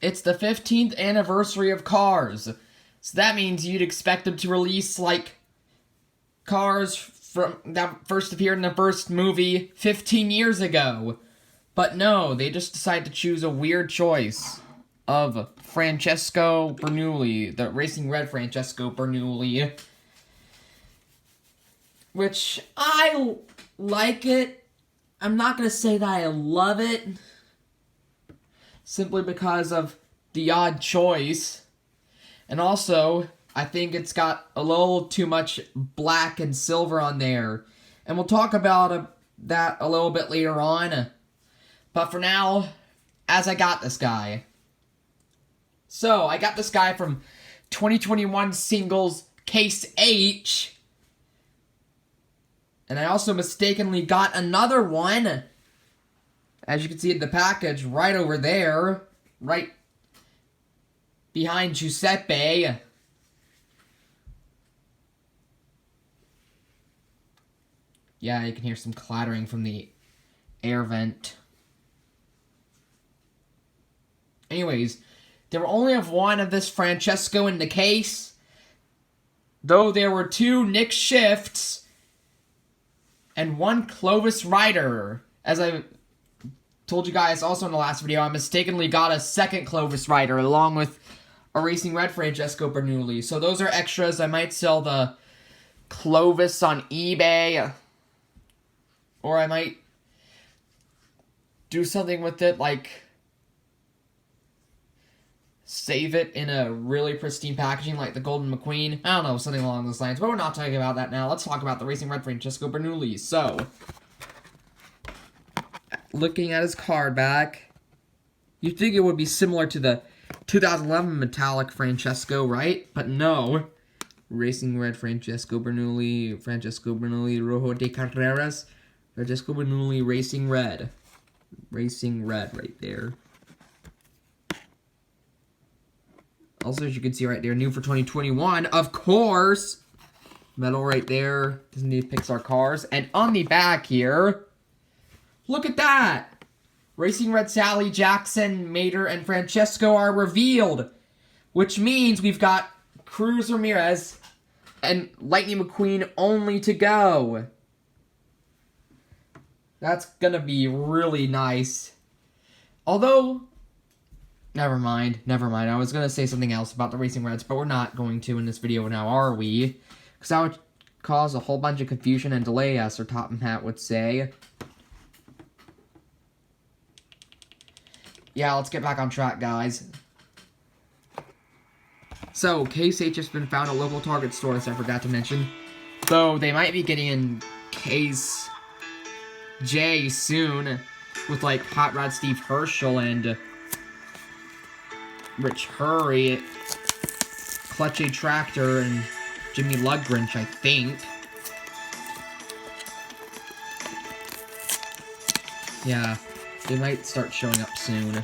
it's the 15th anniversary of Cars. So that means you'd expect them to release, like, cars from that first appeared in the first movie 15 years ago. But no, they just decided to choose a weird choice of Francesco Bernoulli, the Racing Red Francesco Bernoulli. Which, I like it. I'm not going to say that I love it. Simply because of the odd choice. And also, I think it's got a little too much black and silver on there. And we'll talk about that a little bit later on. But for now, as I got this guy. So, I got this guy from 2021 Singles Case H. And I also mistakenly got another one. As you can see in the package, right over there. Right behind Giuseppe. Yeah, you can hear some clattering from the air vent. Anyways, there were only have one of this Francesco in the case. Though there were two Nick Shifts and one Clovis Rider. As I told you guys also in the last video, I mistakenly got a second Clovis Rider along with a Racing Red Francesco Bernoulli. So those are extras. I might sell the Clovis on eBay. Or I might do something with it, like save it in a really pristine packaging like the Golden McQueen. I don't know, something along those lines. But we're not talking about that now. Let's talk about the Racing Red Francesco Bernoulli. So, looking at his card back, you'd think it would be similar to the 2011 metallic Francesco, right? But no. Racing Red Francesco Bernoulli Rojo de Carreras, Francesco Bernoulli Racing Red. Racing Red right there. Also, as you can see right there, new for 2021, of course. Metal right there. Disney Pixar cars. And on the back here, look at that. Racing Red Sally, Jackson, Mater, and Francesco are revealed. Which means we've got Cruz Ramirez and Lightning McQueen only to go. That's gonna be really nice. Although, never mind. I was gonna say something else about the Racing Reds, but we're not going to in this video now, are we? Because that would cause a whole bunch of confusion and delay, as Sir Topham Hatt would say. Yeah, let's get back on track, guys. So, Case H has been found at local Target stores, I forgot to mention. Though, they might be getting in Case J soon, with, like, Hot Rod Steve Herschel and Rich Hurry, Clutch A Tractor, and Jimmy Lugrinch, I think. Yeah, they might start showing up soon.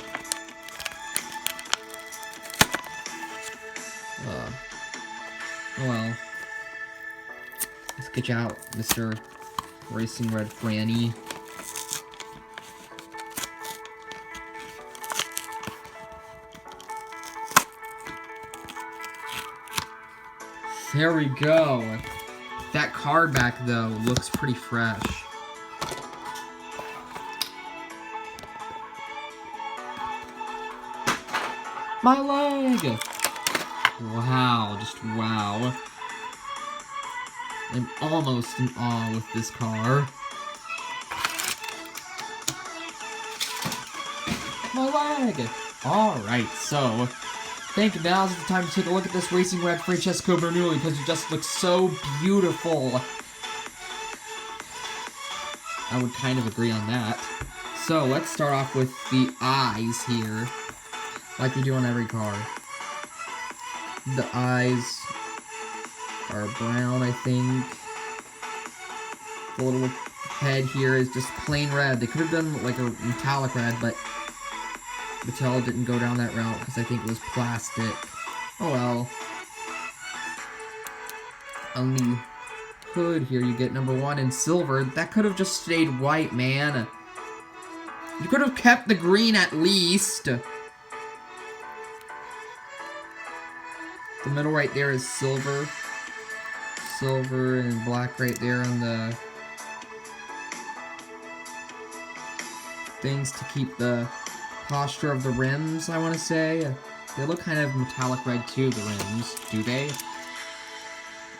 Oh well. Let's get you out, Mr. Racing Red Franny. There we go. That card back, though, looks pretty fresh. My leg! Wow, just wow. I'm almost in awe with this car. My leg! Alright, so I think now's the time to take a look at this Racing Red Francesco Bernoulli because it just looks so beautiful. I would kind of agree on that. So let's start off with the eyes here, like we do on every car. The eyes are brown, I think. The little head here is just plain red. They could have done like a metallic red, but Mattel didn't go down that route because I think it was plastic. Oh well. On the hood here, you get number 1 in silver. That could have just stayed white, man. You could have kept the green at least. The middle right there is silver. Silver and black right there on the things to keep the posture of the rims, I want to say. They look kind of metallic red too, the rims, do they?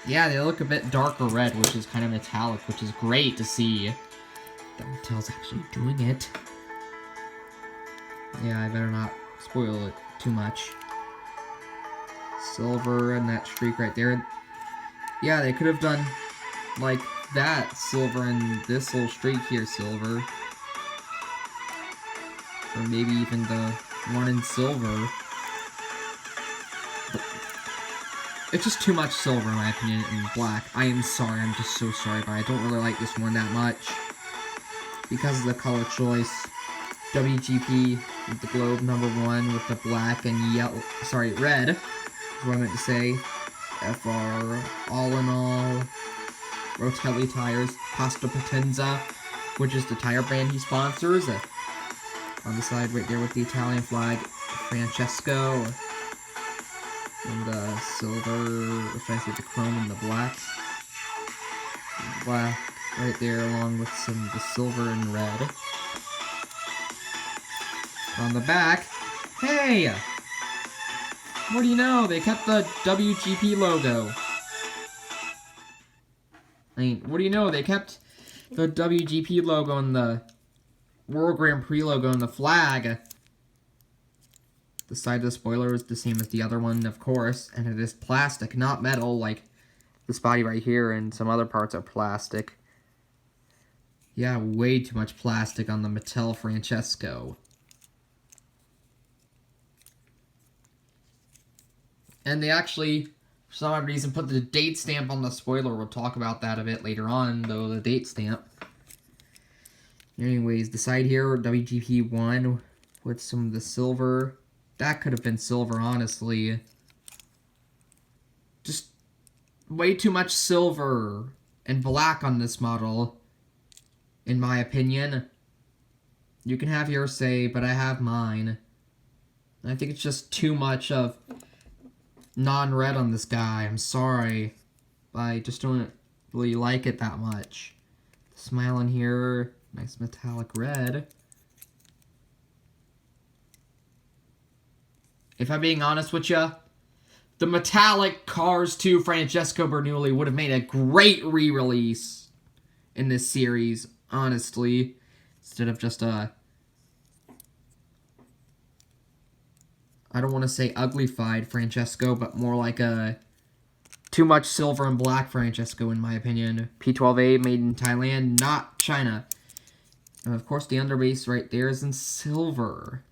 Yeah, they look a bit darker red, which is kind of metallic, which is great to see. The Mattel's actually doing it. Yeah, I better not spoil it too much. Silver and that streak right there. Yeah, they could have done like that, silver, and this little streak here, silver. Or maybe even the one in silver. But it's just too much silver in my opinion, and black. I am sorry, I'm just so sorry, but I don't really like this one that much. Because of the color choice. WGP with the globe #1 with the black and yellow, sorry, red, is what I meant to say. FR, all in all, Rotelli tires, Pasta Potenza, which is the tire brand he sponsors. On the side right there with the Italian flag, Francesco, and the silver, or should I say the chrome and the black. Black right there along with some of the silver and red. On the back, hey! What do you know? They kept the WGP logo. I mean, what do you know? They kept the WGP logo and the World Grand Prix logo and the flag. The side of the spoiler is the same as the other one, of course, and it is plastic, not metal, like this body right here, and some other parts are plastic. Yeah, way too much plastic on the Mattel Francesco. And they actually, for some odd reason, put the date stamp on the spoiler. We'll talk about that a bit later on, though, the date stamp. Anyways, the side here, WGP1 with some of the silver. That could have been silver, honestly. Just way too much silver and black on this model, in my opinion. You can have your say, but I have mine. I think it's just too much of non-red on this guy. I'm sorry. I just don't really like it that much. The smile on here, nice metallic red. If I'm being honest with you, the metallic Cars 2 Francesco Bernoulli would have made a great re-release in this series, honestly. Instead of just a, I don't want to say uglified Francesco, but more like a too much silver and black Francesco, in my opinion. P12A made in Thailand, not China. And of course, the underbase right there is in silver.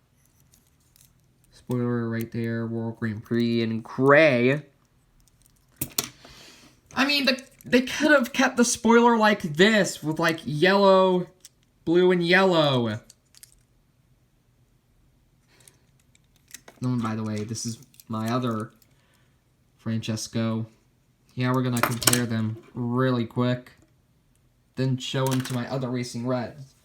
Spoiler right there, World Grand Prix in gray. I mean, they could have kept the spoiler like this, with like yellow, blue, and yellow. Oh, and by the way, this is my other Francesco. Yeah, we're gonna compare them really quick. Then show them to my other racing reds.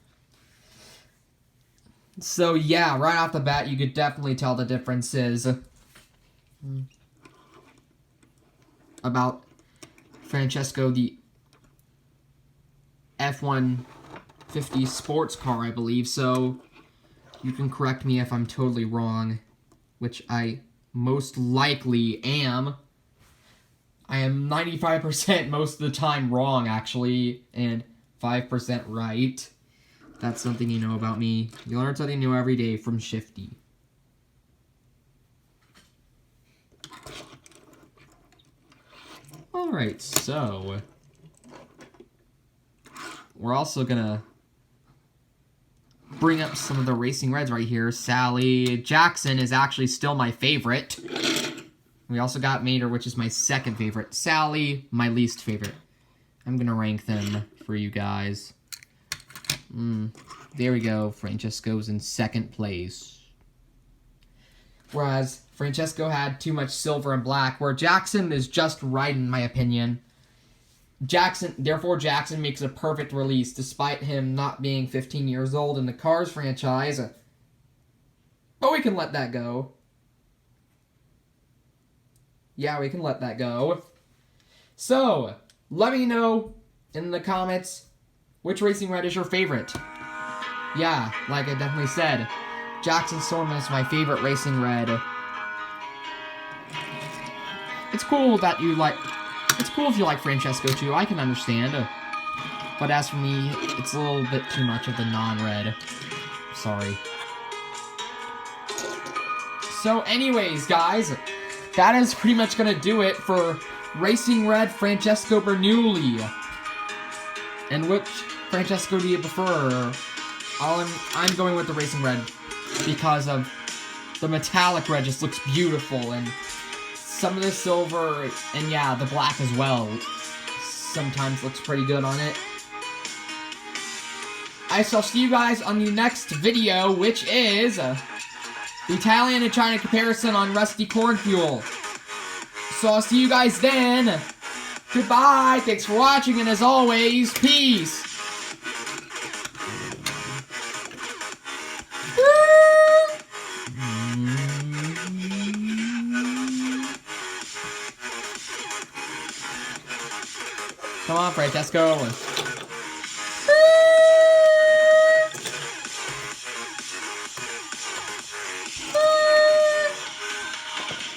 So yeah, right off the bat, you could definitely tell the differences about Francesco, the F-150 sports car, I believe. So you can correct me if I'm totally wrong, which I most likely am. I am 95% most of the time wrong, actually, and 5% right. That's something you know about me. You learn something new every day from Shifty. Alright, so we're also gonna bring up some of the racing reds right here. Sally Jackson is actually still my favorite. We also got Mater, which is my second favorite. Sally, my least favorite. I'm gonna rank them for you guys. There we go. Francesco's in second place. Whereas Francesco had too much silver and black, where Jackson is just right, in my opinion. Therefore, Jackson makes a perfect release, despite him not being 15 years old in the Cars franchise. But we can let that go. Yeah, we can let that go. So, let me know in the comments which Racing Red is your favorite. Yeah, like I definitely said, Jackson Storm is my favorite Racing Red. It's cool that you like... It's cool if you like Francesco too, I can understand. But as for me, it's a little bit too much of the non-red. Sorry. So anyways, guys, that is pretty much going to do it for Racing Red Francesco Bernoulli. And which Francesco do you prefer? I'm going with the Racing Red because of the metallic red just looks beautiful, and some of the silver, and yeah, the black as well sometimes looks pretty good on it. I shall see you guys on the next video, which is the Italian and China comparison on Rusty Corn Fuel. So I'll see you guys then. Goodbye, thanks for watching, and as always, peace. Come on, Francesco.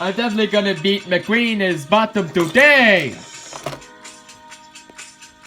I'm definitely gonna beat McQueen his bottom today!